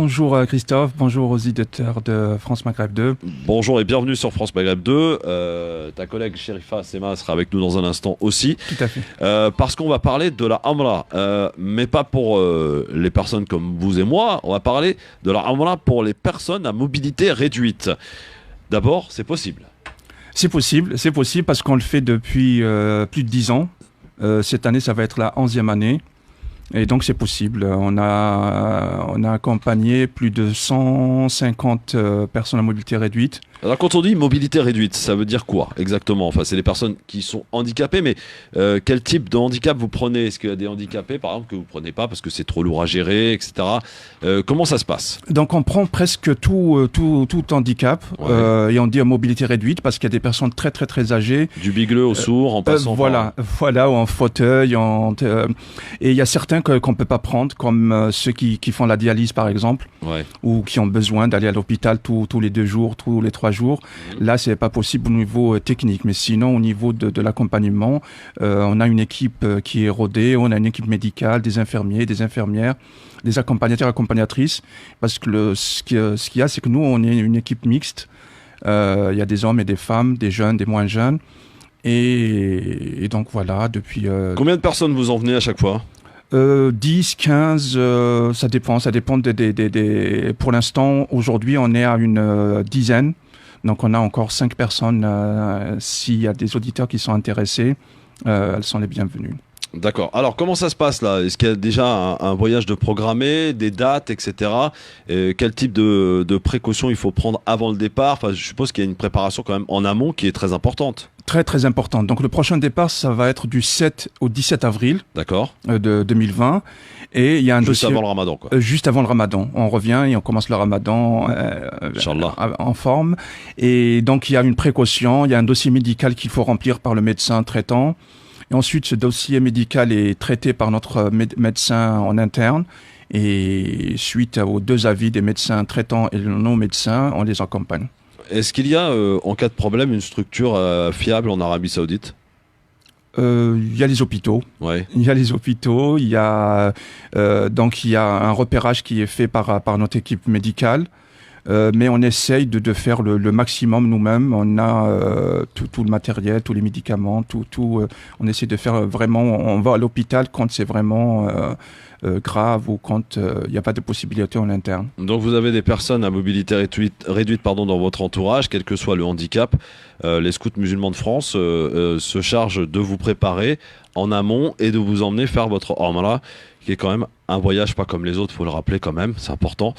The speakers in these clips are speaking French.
Bonjour Christophe, bonjour aux auditeurs de France Maghreb 2. Bonjour et bienvenue sur France Maghreb 2. Ta collègue Sherifa Sema sera avec nous dans un instant aussi. Tout à fait. Parce qu'on va parler de la Umrah, mais pas pour les personnes comme vous et moi. On va parler de la Umrah pour les personnes à mobilité réduite. D'abord, c'est possible. C'est possible parce qu'on le fait depuis plus de 10 ans. Cette année, ça va être la 11e année. Et donc c'est possible. On a accompagné plus de 150 personnes à mobilité réduite. Alors quand on dit mobilité réduite, ça veut dire quoi exactement? Enfin, c'est les personnes qui sont handicapées, mais quel type de handicap vous prenez? Est-ce qu'il y a des handicapés, par exemple, que vous prenez pas parce que c'est trop lourd à gérer, etc. Comment ça se passe? Donc on prend presque tout handicap, Ouais. et on dit mobilité réduite parce qu'il y a des personnes très très très âgées. Du bigleux au sourd, en passant Voilà, ou en fauteuil. Et il y a certains qu'on peut pas prendre, comme ceux qui font la dialyse par exemple, Ouais. ou qui ont besoin d'aller à l'hôpital tous les 2 jours, tous les 3 jours. Là, c'est pas possible au niveau technique, mais sinon au niveau de l'accompagnement, on a une équipe qui est rodée, on a une équipe médicale, des infirmiers, des infirmières, des accompagnateurs, accompagnatrices, parce que ce qu'il y a, c'est que nous, on est une équipe mixte. Il y a des hommes et des femmes, des jeunes, des moins jeunes, et donc voilà, depuis... Combien de personnes vous en venez à chaque fois? 10, 15, ça dépend Pour l'instant, aujourd'hui, on est à une dizaine. Donc, on a encore 5 personnes. S'il y a des auditeurs qui sont intéressés, elles sont les bienvenues. D'accord. Alors, comment ça se passe là? Est-ce qu'il y a déjà un voyage de programmé, des dates, etc. Quel type de précautions il faut prendre avant le départ? Enfin, je suppose qu'il y a une préparation quand même en amont qui est très importante. Très, très importante. Donc, le prochain départ, ça va être du 7 au 17 avril D'accord. de 2020. Et il y a un Juste dossier... avant le ramadan, quoi. Juste avant le ramadan. On revient et on commence le ramadan Inch'Allah. en forme. Et donc, il y a une précaution, il y a un dossier médical qu'il faut remplir par le médecin traitant. Et ensuite, ce dossier médical est traité par notre médecin en interne. Et suite aux 2 avis des médecins traitants et non médecins, on les accompagne. Est-ce qu'il y a, en cas de problème, une structure fiable en Arabie Saoudite? Il y a les hôpitaux. Ouais. Il y a les hôpitaux. Il y a un repérage qui est fait par notre équipe médicale. Mais on essaye de faire le maximum nous-mêmes. On a tout le matériel, tous les médicaments, on essaie de faire vraiment. On va à l'hôpital quand c'est vraiment grave ou quand il n'y a pas de possibilité en interne. Donc vous avez des personnes à mobilité réduite dans votre entourage, quel que soit le handicap. Les scouts musulmans de France se chargent de vous préparer en amont et de vous emmener faire votre Umrah, qui est quand même un voyage pas comme les autres, faut le rappeler quand même, c'est important.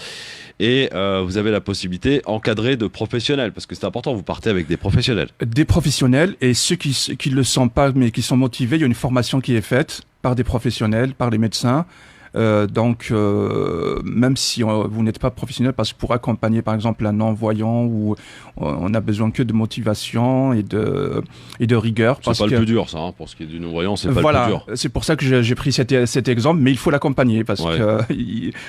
Et vous avez la possibilité encadrée de professionnels, parce que c'est important, vous partez avec des professionnels. Des professionnels, et ceux qui ne le sont pas mais qui sont motivés, il y a une formation qui est faite par des professionnels, par les médecins. Même si vous n'êtes pas professionnel, parce que pour accompagner par exemple un non-voyant, où on a besoin que de motivation et de rigueur. C'est pas le plus dur, ça, hein, pour ce qui est du non-voyant, c'est pas le plus dur. C'est pour ça que j'ai pris cet exemple, mais il faut l'accompagner, parce que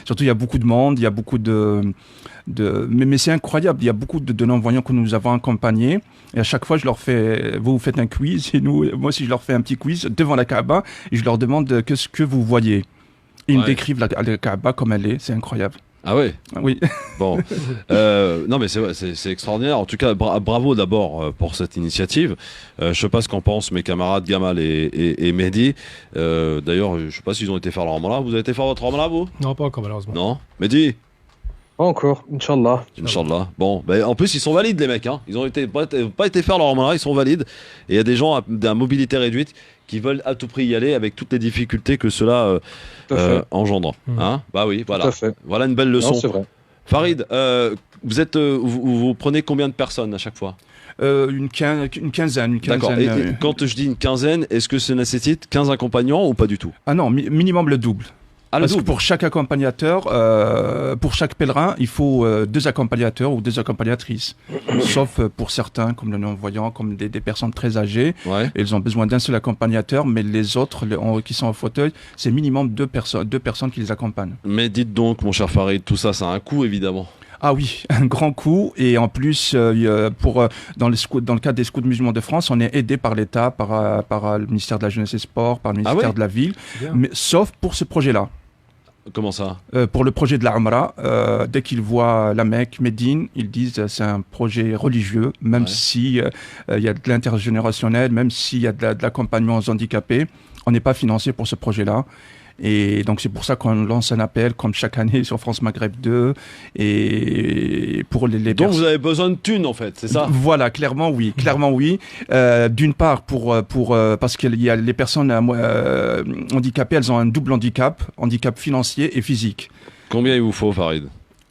surtout il y a beaucoup de monde, il y a beaucoup mais c'est incroyable, il y a beaucoup de non-voyants que nous avons accompagnés, et à chaque fois je leur fais, vous faites un quiz, et moi aussi je leur fais un petit quiz devant la Kaaba, et je leur demande qu'est-ce que vous voyez. Ils me décrivent la Kaaba comme elle est, c'est incroyable. Ah ouais? Oui. Bon, non mais c'est extraordinaire. En tout cas, bravo d'abord pour cette initiative. Je sais pas ce qu'en pensent mes camarades Gamal et Mehdi. D'ailleurs, je sais pas s'ils ont été faire leur Umrah. Vous avez été faire votre Umrah, vous? Non, pas encore, malheureusement. Non? Mehdi? Pas encore, Inch'Allah. Inch'Allah. Bon, en plus ils sont valides les mecs, hein. Ils ont pas été faire leur Umrah, ils sont valides. Et il y a des gens à mobilité réduite qui veulent à tout prix y aller avec toutes les difficultés que cela engendre. Hein? Bah oui, voilà. Voilà une belle leçon. Non, c'est vrai. Farid, vous prenez combien de personnes à chaque fois? Une quinzaine. D'accord. Et quand je dis une quinzaine, est-ce que ça nécessite 15 accompagnants ou pas du tout? Ah non, minimum le double. Parce que pour chaque accompagnateur, pour chaque pèlerin, il faut 2 accompagnateurs ou 2 accompagnatrices. Sauf pour certains, comme le non-voyant, comme des personnes très âgées. Ouais. Ils ont besoin d'un seul accompagnateur, mais les autres qui sont en fauteuil, c'est minimum 2 personnes qui les accompagnent. Mais dites donc, mon cher Farid, tout ça, ça a un coût, évidemment. Ah oui, un grand coup. Et en plus, dans le cadre des scouts musulmans de France, on est aidé par l'État, par le ministère de la Jeunesse et Sport, par le ministère de la Ville, mais sauf pour ce projet-là. Comment ça? Pour le projet de la Umrah, dès qu'ils voient la Mecque, Médine, ils disent c'est un projet religieux, même si il y a de l'intergénérationnel, même s'il y a de l'accompagnement aux handicapés, on n'est pas financé pour ce projet-là. Et donc c'est pour ça qu'on lance un appel comme chaque année sur France Maghreb 2 et pour les Donc vous avez besoin de thunes en fait, c'est ça? Voilà, clairement oui, d'une part parce qu'il y a les personnes handicapées, elles ont un double handicap financier et physique. Combien il vous faut, Farid?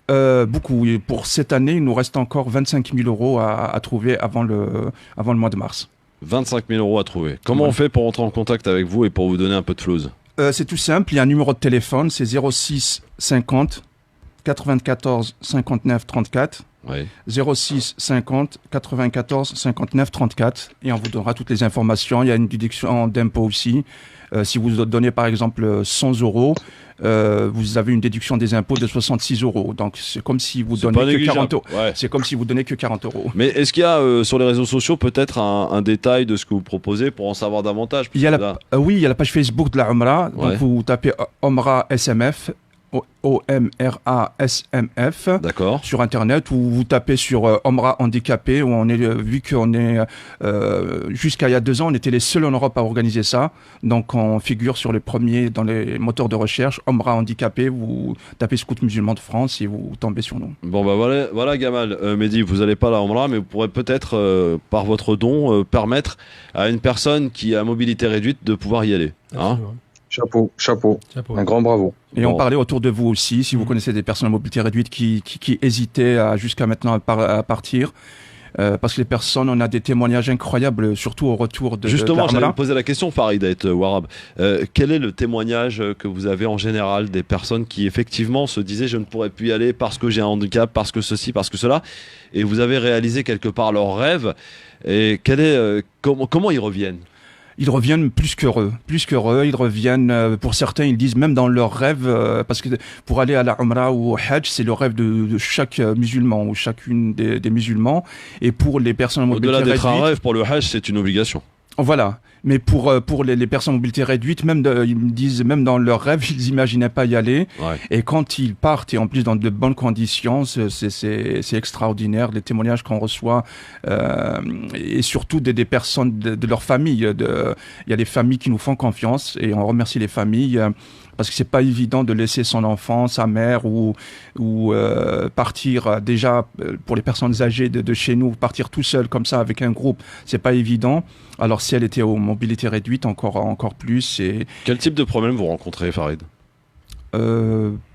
Beaucoup. Et pour cette année, il nous reste encore 25 000 euros à trouver avant le mois de mars. 25 000 euros à trouver. Comment on fait pour entrer en contact avec vous et pour vous donner un peu de flouze? C'est tout simple, il y a un numéro de téléphone, c'est 06 50 94 59 34. Oui. 06 50 94 59 34 et on vous donnera toutes les informations. Il y a une déduction d'impôt aussi. Si vous donnez par exemple 100 euros, vous avez une déduction des impôts de 66 euros. Donc c'est comme si vous donnez que 40 euros. Ouais. C'est comme si vous donnez que 40 euros. Mais est-ce qu'il y a sur les réseaux sociaux peut-être un détail de ce que vous proposez pour en savoir davantage? Il y a oui, il y a la page Facebook de la Umrah. Ouais. Donc vous tapez Umrah SMF. OMRA-SMF sur internet, ou vous tapez sur Umrah handicapé, où on est, vu qu'on est jusqu'à il y a 2 ans, on était les seuls en Europe à organiser ça, donc on figure sur les premiers dans les moteurs de recherche. Umrah handicapé, vous tapez Scout musulman de France et vous tombez sur nous. Bon bah voilà Gamal, Mehdi, vous n'allez pas à la Umrah, mais vous pourrez peut-être par votre don permettre à une personne qui a mobilité réduite de pouvoir y aller, hein? Chapeau. Un grand bravo. Et on parlait autour de vous aussi, si vous connaissez des personnes à mobilité réduite qui hésitaient jusqu'à maintenant à partir. Parce que les personnes, on a des témoignages incroyables, surtout au retour de Justement, de j'allais vous poser la question, Farid Ait Warab. Quel est le témoignage que vous avez en général des personnes qui effectivement se disaient je ne pourrais plus y aller parce que j'ai un handicap, parce que ceci, parce que cela, et vous avez réalisé quelque part leur rêve, et comment ils reviennent? Ils reviennent plus qu'heureux. Ils reviennent, pour certains, ils disent même dans leurs rêves, parce que pour aller à la Umrah ou au Hajj, c'est le rêve de chaque musulman ou chacune des musulmans. Et pour les personnes à mobilité réduite... Au-delà d'être un rêve, pour le Hajj, c'est une obligation. Voilà. Mais pour les personnes à mobilité réduite, ils me disent, même dans leurs rêves, ils n'imaginaient pas y aller. Ouais. Et quand ils partent, et en plus dans de bonnes conditions, c'est extraordinaire, les témoignages qu'on reçoit, et surtout des personnes de leur famille. Il y a des familles qui nous font confiance, et on remercie les familles, parce que c'est pas évident de laisser son enfant, sa mère, ou partir déjà, pour les personnes âgées de chez nous, partir tout seul comme ça avec un groupe, c'est pas évident. Alors si elle était aux mobilité réduite, encore plus. Quel type de problème vous rencontrez, Farid?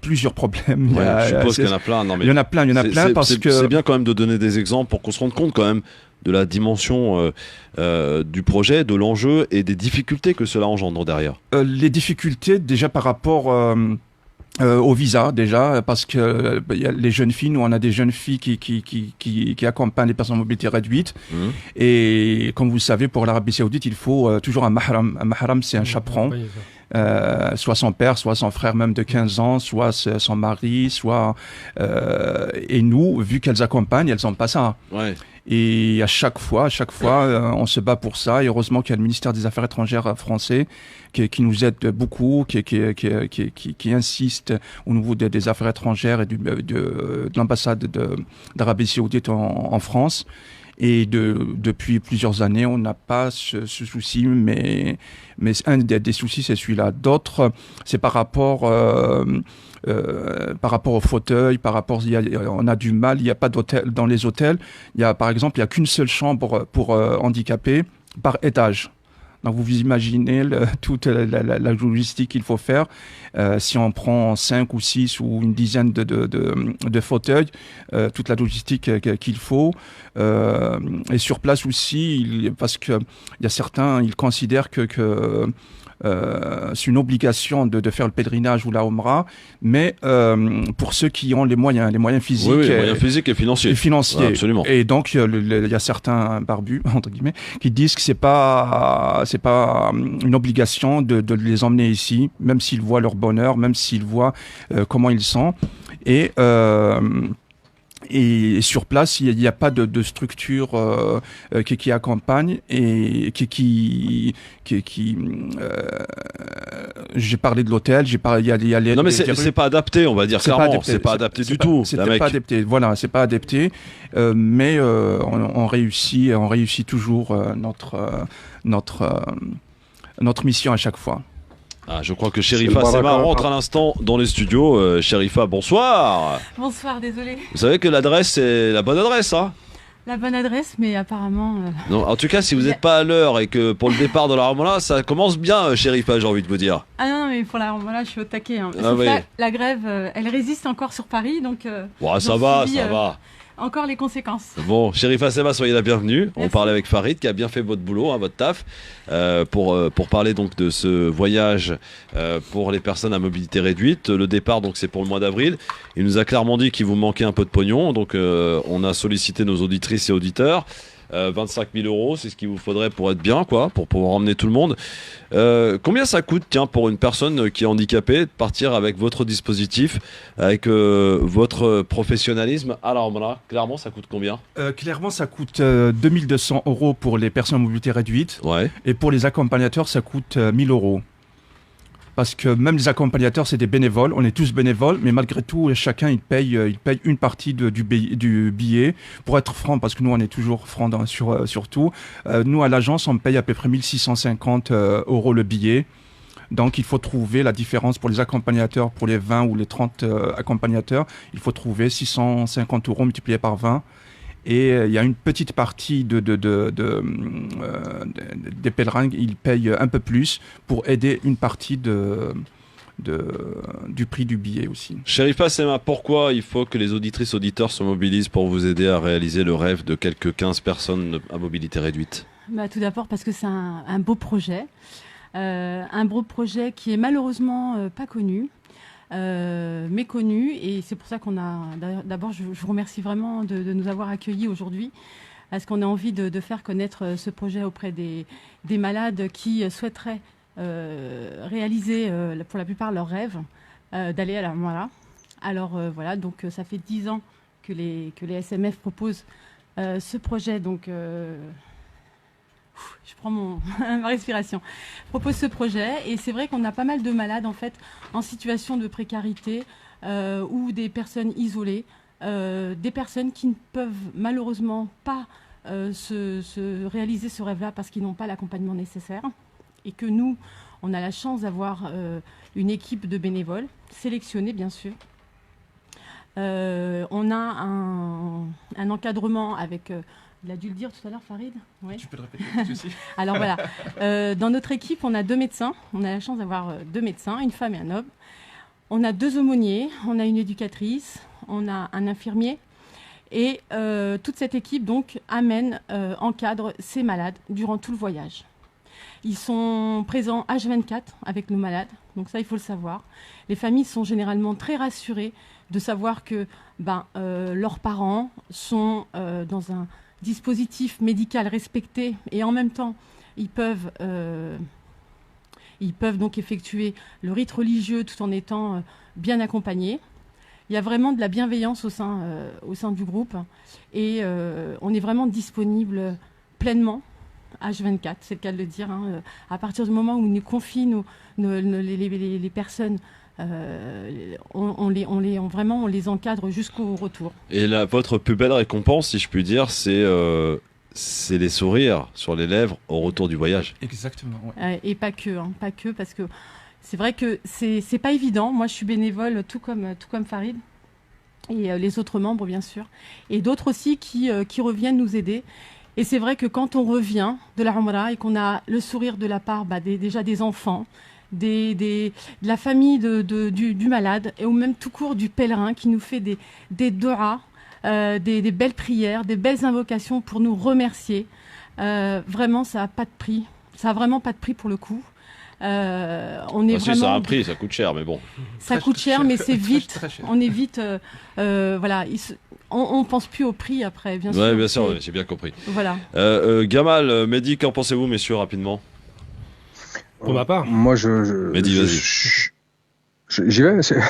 Plusieurs problèmes. Je suppose qu'il y en a plein. Non, mais il y en a plein parce que... C'est bien quand même de donner des exemples pour qu'on se rende compte quand même de la dimension du projet, de l'enjeu et des difficultés que cela engendre derrière. Les difficultés déjà par rapport... au visa déjà, parce que y a les jeunes filles, nous on a des jeunes filles qui accompagnent les personnes à mobilité réduite, et comme vous le savez, pour l'Arabie Saoudite il faut toujours un mahram. Un mahram, c'est un chaperon, soit son père, soit son frère même de 15 ans, soit son mari, soit et nous, vu qu'elles accompagnent, elles n'ont pas ça. Ouais. Et à chaque fois, on se bat pour ça. Et heureusement qu'il y a le ministère des Affaires étrangères français qui nous aide beaucoup, qui insiste au niveau des Affaires étrangères et de l'ambassade d'Arabie Saoudite en France. Et depuis plusieurs années, on n'a pas ce souci, mais un des soucis, c'est celui-là. D'autres, c'est par rapport au fauteuil, on a du mal, il n'y a pas d'hôtel dans les hôtels. Il y a, par exemple, il n'y a qu'une seule chambre pour handicapés par étage. Donc vous imaginez toute la logistique qu'il faut faire. Si on prend 5 ou 6 ou une dizaine de fauteuils, toute la logistique qu'il faut. Et sur place aussi, parce qu'il y a certains, ils considèrent que c'est une obligation de faire le pèlerinage ou la Umrah, mais pour ceux qui ont les moyens physiques, les moyens physiques et financiers. Ouais, absolument. Et donc il y a certains barbus entre guillemets qui disent que c'est pas une obligation de les emmener ici, même s'ils voient leur bonheur, même s'ils voient comment ils sont, Et sur place, il n'y a pas de structure qui accompagne et j'ai parlé de l'hôtel, il y a les... Non mais c'est pas adapté, on va dire clairement. C'est pas adapté du tout. C'est pas adapté. Voilà, c'est pas adapté. Mais on réussit toujours notre mission à chaque fois. Ah, je crois que Chérifa Sema rentre à l'instant dans les studios. Chérifa, bonsoir. Bonsoir, désolé. Vous savez que l'adresse, c'est la bonne adresse, hein? La bonne adresse, mais apparemment... Non, en tout cas, si vous n'êtes pas à l'heure et que pour le départ de la Ramola, ça commence bien, Chérifa, j'ai envie de vous dire. Ah non, mais pour la Ramola, je suis au taquet. Hein. Ah oui. La grève, elle résiste encore sur Paris, donc... Ouais, ça va. Encore les conséquences. Bon, Chérifa Sema, soyez la bienvenue. Merci. On parlait avec Farid qui a bien fait votre boulot, votre taf, pour parler donc de ce voyage pour les personnes à mobilité réduite. Le départ, donc, c'est pour le mois d'avril. Il nous a clairement dit qu'il vous manquait un peu de pognon, donc on a sollicité nos auditrices et auditeurs. 25 000 euros, c'est ce qu'il vous faudrait pour être bien, quoi, pour pouvoir emmener tout le monde. Combien ça coûte, tiens, pour une personne qui est handicapée, de partir avec votre dispositif, avec votre professionnalisme? Alors voilà, clairement, ça coûte combien? Clairement, ça coûte 2200 euros pour les personnes à mobilité réduite. Ouais. Et pour les accompagnateurs, ça coûte 1000 euros. Parce que même les accompagnateurs, c'est des bénévoles. On est tous bénévoles, mais malgré tout, chacun il paye une partie du billet. Pour être franc, parce que nous on est toujours franc sur tout. Nous à l'agence, on paye à peu près 1650 euros le billet. Donc il faut trouver la différence pour les accompagnateurs, pour les 20 ou les 30 accompagnateurs. Il faut trouver 650 euros multiplié par 20. Et il y a une petite partie des pèlerins, ils payent un peu plus pour aider une partie du prix du billet aussi. Chérifa Sema, pourquoi il faut que les auditrices auditeurs se mobilisent pour vous aider à réaliser le rêve de quelques 15 personnes à mobilité réduite? Tout d'abord parce que c'est un beau projet. Un beau projet qui est malheureusement pas connu. Méconnu, et c'est pour ça qu'on a d'abord je vous remercie vraiment de nous avoir accueillis aujourd'hui, parce qu'on a envie de faire connaître ce projet auprès des malades qui souhaiteraient réaliser pour la plupart leurs rêves d'aller à la Ramola. Alors voilà, donc ça fait 10 ans que les SMF proposent ce projet, donc je prends ma respiration. Propose ce projet, et c'est vrai qu'on a pas mal de malades en fait en situation de précarité ou des personnes isolées, des personnes qui ne peuvent malheureusement pas se réaliser ce rêve-là parce qu'ils n'ont pas l'accompagnement nécessaire, et que nous, on a la chance d'avoir une équipe de bénévoles sélectionnés bien sûr. On a un encadrement avec... Il a dû le dire tout à l'heure, Farid. Oui. Tu peux le répéter, pas de souci. Alors voilà, dans notre équipe, on a 2 médecins. On a la chance d'avoir 2 médecins, une femme et un homme. On a 2 aumôniers, on a une éducatrice, on a un infirmier. Et toute cette équipe donc encadre ces malades durant tout le voyage. Ils sont présents H24 avec nos malades, donc ça il faut le savoir. Les familles sont généralement très rassurées de savoir que leurs parents sont dans un dispositif médical respecté, et en même temps ils peuvent donc effectuer le rite religieux tout en étant bien accompagnés. Il y a vraiment de la bienveillance au sein du groupe, et on est vraiment disponible pleinement H24, c'est le cas de le dire, hein. À partir du moment où ils nous confient les personnes, on les encadre jusqu'au retour. Et votre plus belle récompense, si je puis dire, c'est les sourires sur les lèvres au retour du voyage. Exactement. Ouais. Et pas que, parce que c'est vrai que c'est pas évident. Moi, je suis bénévole, tout comme Farid, et les autres membres, bien sûr, et d'autres aussi qui reviennent nous aider. Et c'est vrai que quand on revient de la Ramola et qu'on a le sourire de la part déjà des enfants, de la famille du malade, et ou même tout court du pèlerin qui nous fait des doigts, des belles prières, des belles invocations pour nous remercier. Vraiment, ça n'a pas de prix. Ça n'a vraiment pas de prix pour le coup. Si, ça a un prix, ça coûte cher, mais bon. Ça coûte cher, mais c'est vite. On est vite. Voilà. On pense plus au prix après, bien sûr. Oui, bien sûr, j'ai bien compris. Voilà. Gamal, Mehdi, qu'en pensez-vous, messieurs, rapidement? Pour ma part. Moi, Mehdi, vas-y. J'y vais, monsieur.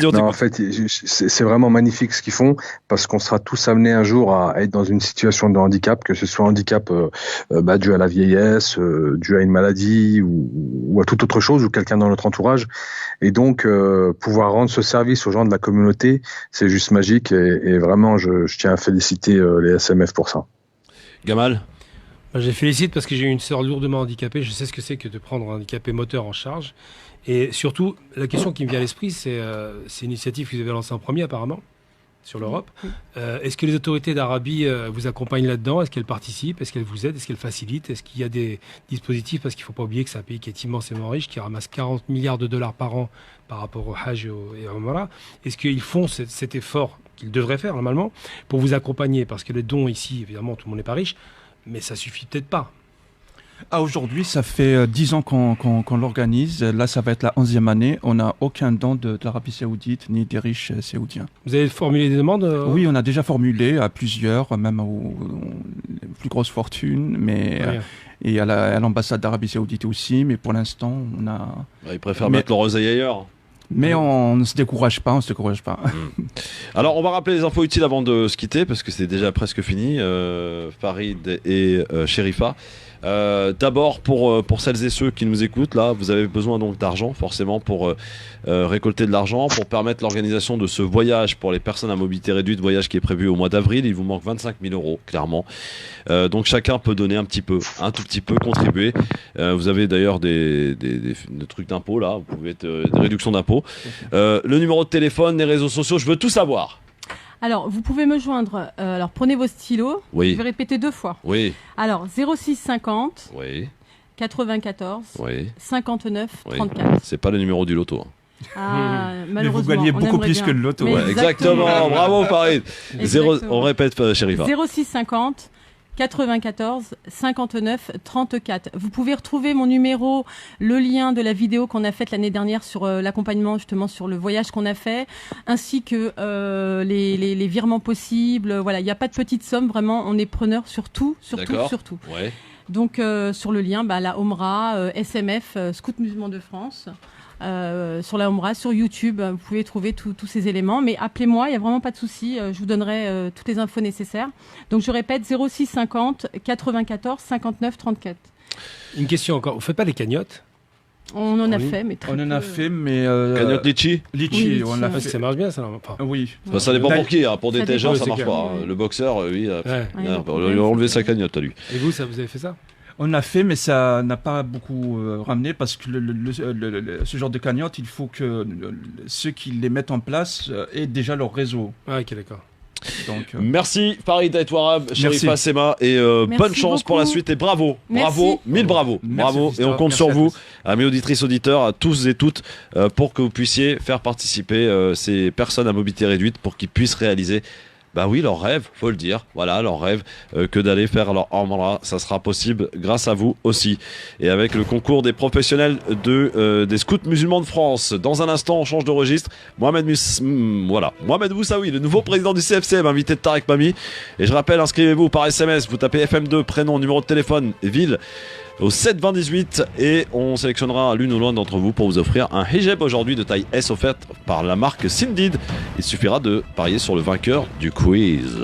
Non, en fait, c'est vraiment magnifique ce qu'ils font parce qu'on sera tous amenés un jour à être dans une situation de handicap, que ce soit handicap dû à la vieillesse, dû à une maladie ou à toute autre chose, ou quelqu'un dans notre entourage. Et donc, pouvoir rendre ce service aux gens de la communauté, c'est juste magique. Et vraiment, je tiens à féliciter les SMF pour ça. Gamal? Je les félicite parce que j'ai une sœur lourdement handicapée. Je sais ce que c'est que de prendre un handicapé moteur en charge. Et surtout, la question qui me vient à l'esprit, c'est une initiative que vous avez lancée en premier apparemment, sur l'Europe. Est-ce que les autorités d'Arabie vous accompagnent là-dedans? Est-ce qu'elles participent? Est-ce qu'elles vous aident? Est-ce qu'elles facilitent? Est-ce qu'il y a des dispositifs? Parce qu'il ne faut pas oublier que c'est un pays qui est immensément riche, qui ramasse 40 milliards de dollars par an par rapport au Hajj et au Umrah. Est-ce qu'ils font cet effort qu'ils devraient faire normalement pour vous accompagner? Parce que les dons ici, évidemment, tout le monde n'est pas riche, mais ça suffit peut-être pas. Aujourd'hui, ça fait 10 ans qu'on l'organise. Là, ça va être la 11e année. On n'a aucun don de l'Arabie Saoudite ni des riches saoudiens. Vous avez formulé des demandes Oui, on a déjà formulé à plusieurs, même aux plus grosses fortunes, mais et à l'ambassade d'Arabie Saoudite aussi. Mais pour l'instant, on a. Ils préfèrent mettre leur oseille ailleurs. Mais on ne se décourage pas, Alors, on va rappeler les infos utiles avant de se quitter, parce que c'est déjà presque fini. Farid et Sherifa. D'abord, pour celles et ceux qui nous écoutent, là, vous avez besoin donc d'argent, forcément, pour récolter de l'argent, pour permettre l'organisation de ce voyage pour les personnes à mobilité réduite, voyage qui est prévu au mois d'avril. Il vous manque 25 000 €, clairement. Donc, chacun peut donner un tout petit peu, contribuer. Vous avez d'ailleurs des trucs d'impôts, là, vous pouvez être des réductions d'impôts. Le numéro de téléphone, les réseaux sociaux, je veux tout savoir. Alors, vous pouvez me joindre. Alors, prenez vos stylos. Oui. Je vais répéter 2 fois. Oui. Alors, 06 50 Oui. 94 Oui. 59 Oui. 34. C'est pas le numéro du loto. Malheureusement. Mais vous gagnez beaucoup plus que le loto. Ouais, exactement. Bravo, Farid. On répète, Sherifa. 06 50 94 59 34. Vous pouvez retrouver mon numéro, le lien de la vidéo qu'on a faite l'année dernière sur l'accompagnement, justement sur le voyage qu'on a fait, ainsi que les virements possibles. Voilà, il n'y a pas de petite somme, vraiment, on est preneur sur tout. Ouais. Donc sur le lien, la Omra, SMF, Scout Musulman de France. Sur la Omra, sur YouTube, vous pouvez trouver tous ces éléments. Mais appelez-moi, il n'y a vraiment pas de souci. Je vous donnerai toutes les infos nécessaires. Donc je répète, 06 50 94 59 34. Une question encore. Vous ne faites pas les cagnottes? On en a fait, mais très peu. On en a fait, mais... Cagnotte Litchi? Litchi, on l'a fait. Ça marche bien, ça. Oui. Bah, ça dépend pour qui. Pour des tégeurs, ça marche pas. Oui. Le boxeur, oui. On lui a donc, enlevé sa cagnotte à lui. Et vous avez fait ça? On a fait, mais ça n'a pas beaucoup ramené parce que ce genre de cagnotte, il faut que ceux qui les mettent en place aient déjà leur réseau. Ah, ok, d'accord. Donc, Merci Farid Aitwarab, Sherifa Sema, et bonne chance pour la suite et bravo, bravo, mille bravo, bravo, et on compte sur vous, amis auditrices, auditeurs, à tous et toutes, pour que vous puissiez faire participer ces personnes à mobilité réduite pour qu'ils puissent réaliser leur rêve, faut le dire, voilà, leur rêve, que d'aller faire leur Umrah, ça sera possible grâce à vous aussi. Et avec le concours des professionnels des scouts musulmans de France. Dans un instant, on change de registre. Mohamed Moussaoui, le nouveau président du CFCM, invité de Tarek Mami. Et je rappelle, inscrivez-vous par SMS, vous tapez FM2, prénom, numéro de téléphone, ville, au 7 20 18 et on sélectionnera l'une ou l'un d'entre vous pour vous offrir un hijab aujourd'hui de taille S offerte par la marque Sindid. Il suffira de parier sur le vainqueur du quiz.